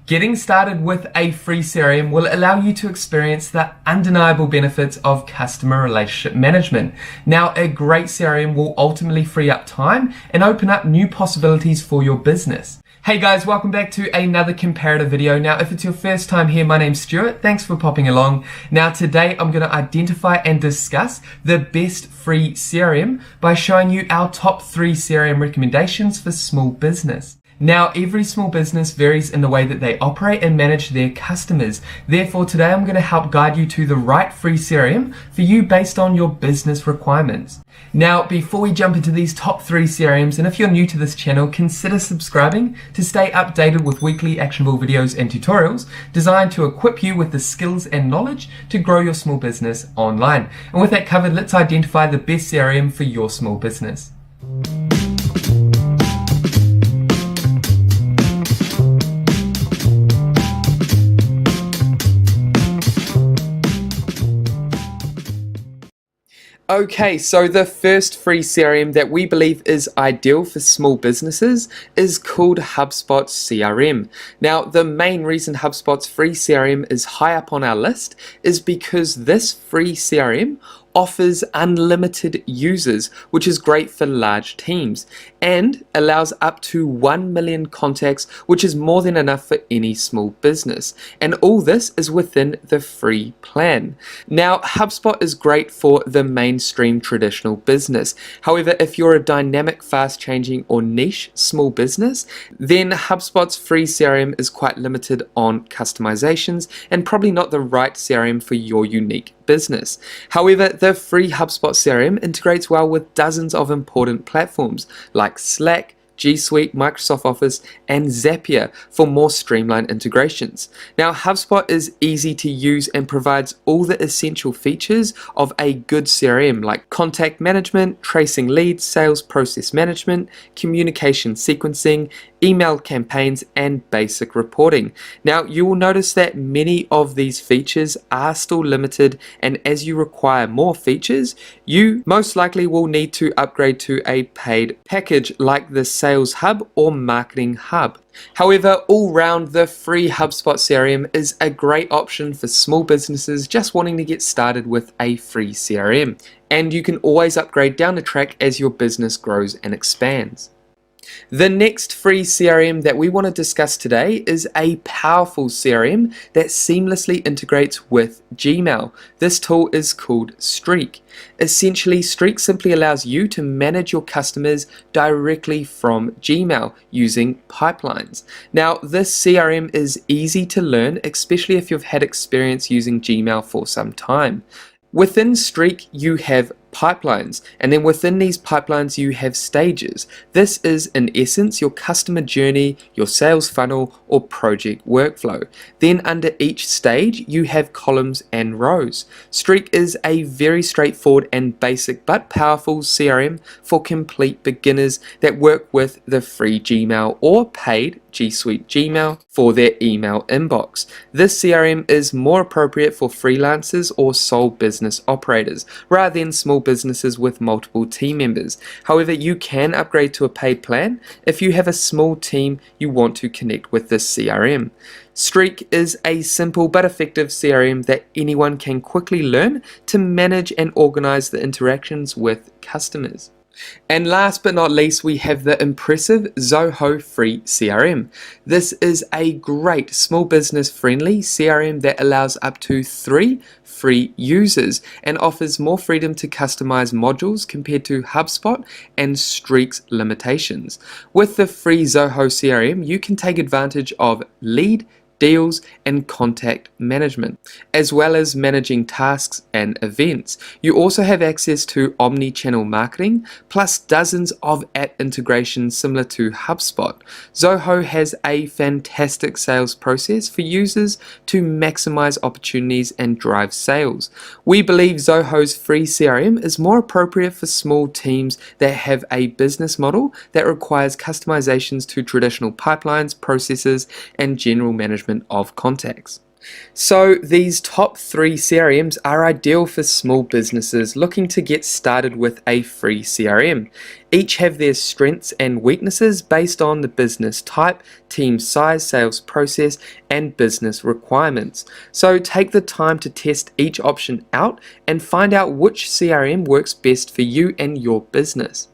Getting started with a free CRM will allow you to experience the undeniable benefits of customer relationship management. Now, a great CRM will ultimately free up time and open up new possibilities for your business. Hey guys, welcome back to another comparative video. Now, if it's your first time here, my name's Stuart. Thanks for popping along. Now, today I'm going to identify and discuss the best free CRM by showing you our top 3 CRM recommendations for small business. Now, every small business varies in the way that they operate and manage their customers. Therefore, today I'm going to help guide you to the right free CRM for you based on your business requirements. Now, before we jump into these top 3 CRMs, and if you're new to this channel, consider subscribing to stay updated with weekly actionable videos and tutorials designed to equip you with the skills and knowledge to grow your small business online. And with that covered, let's identify the best CRM for your small business. Okay, so the first free CRM that we believe is ideal for small businesses is called HubSpot CRM. Now, the main reason HubSpot's free CRM is high up on our list is because this free CRM offers unlimited users, which is great for large teams, and allows up to 1 million contacts, which is more than enough for any small business. And all this is within the free plan. Now, HubSpot is great for the mainstream traditional business. However, if you're a dynamic, fast-changing, or niche small business, then HubSpot's free CRM is quite limited on customizations and probably not the right CRM for your unique business. However, the free HubSpot CRM integrates well with dozens of important platforms like Slack, G Suite, Microsoft Office, and Zapier for more streamlined integrations. Now, HubSpot is easy to use and provides all the essential features of a good CRM like contact management, tracing leads, sales process management, communication sequencing, email campaigns, and basic reporting. Now, you will notice that many of these features are still limited, and as you require more features, you most likely will need to upgrade to a paid package like the Sales Hub or Marketing Hub. However, all round, the free HubSpot CRM is a great option for small businesses just wanting to get started with a free CRM, and you can always upgrade down the track as your business grows and expands. The next free CRM that we want to discuss today is a powerful CRM that seamlessly integrates with Gmail. This tool is called Streak. Essentially, Streak simply allows you to manage your customers directly from Gmail using pipelines. Now, this CRM is easy to learn, especially if you've had experience using Gmail for some time. Within Streak, you have pipelines, and then within these pipelines you have stages. This is in essence your customer journey, your sales funnel, or project workflow. Then under each stage you have columns and rows. Streak is a very straightforward and basic but powerful CRM for complete beginners that work with the free Gmail or paid G Suite Gmail for their email inbox. This CRM is more appropriate for freelancers or sole business operators rather than small businesses with multiple team members. However, you can upgrade to a paid plan if you have a small team you want to connect with this CRM. Streak is a simple but effective CRM that anyone can quickly learn to manage and organize the interactions with customers. And last but not least, we have the impressive Zoho free CRM. This is a great small business friendly CRM that allows up to 3 free users and offers more freedom to customize modules compared to HubSpot and Streak's limitations. With the free Zoho CRM, you can take advantage of lead, deals, and contact management, as well as managing tasks and events. You also have access to omni-channel marketing, plus dozens of app integrations similar to HubSpot. Zoho has a fantastic sales process for users to maximize opportunities and drive sales. We believe Zoho's free CRM is more appropriate for small teams that have a business model that requires customizations to traditional pipelines, processes, and general management of contacts. So these top 3 CRMs are ideal for small businesses looking to get started with a free CRM. Each have their strengths and weaknesses based on the business type, team size, sales process, and business requirements. So take the time to test each option out and find out which CRM works best for you and your business.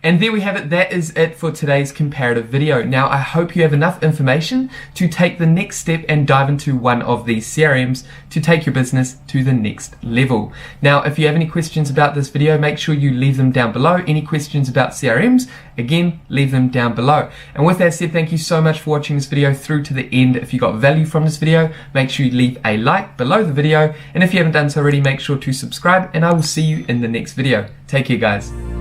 And there we have it. That is it for today's comparative video. Now, I hope you have enough information to take the next step and dive into one of these CRMs to take your business to the next level. Now, if you have any questions about this video, make sure you leave them down below. Any questions about CRMs, again, leave them down below. And with that said, thank you so much for watching this video through to the end. If you got value from this video, make sure you leave a like below the video. And if you haven't done so already, make sure to subscribe, and I will see you in the next video. Take care, guys.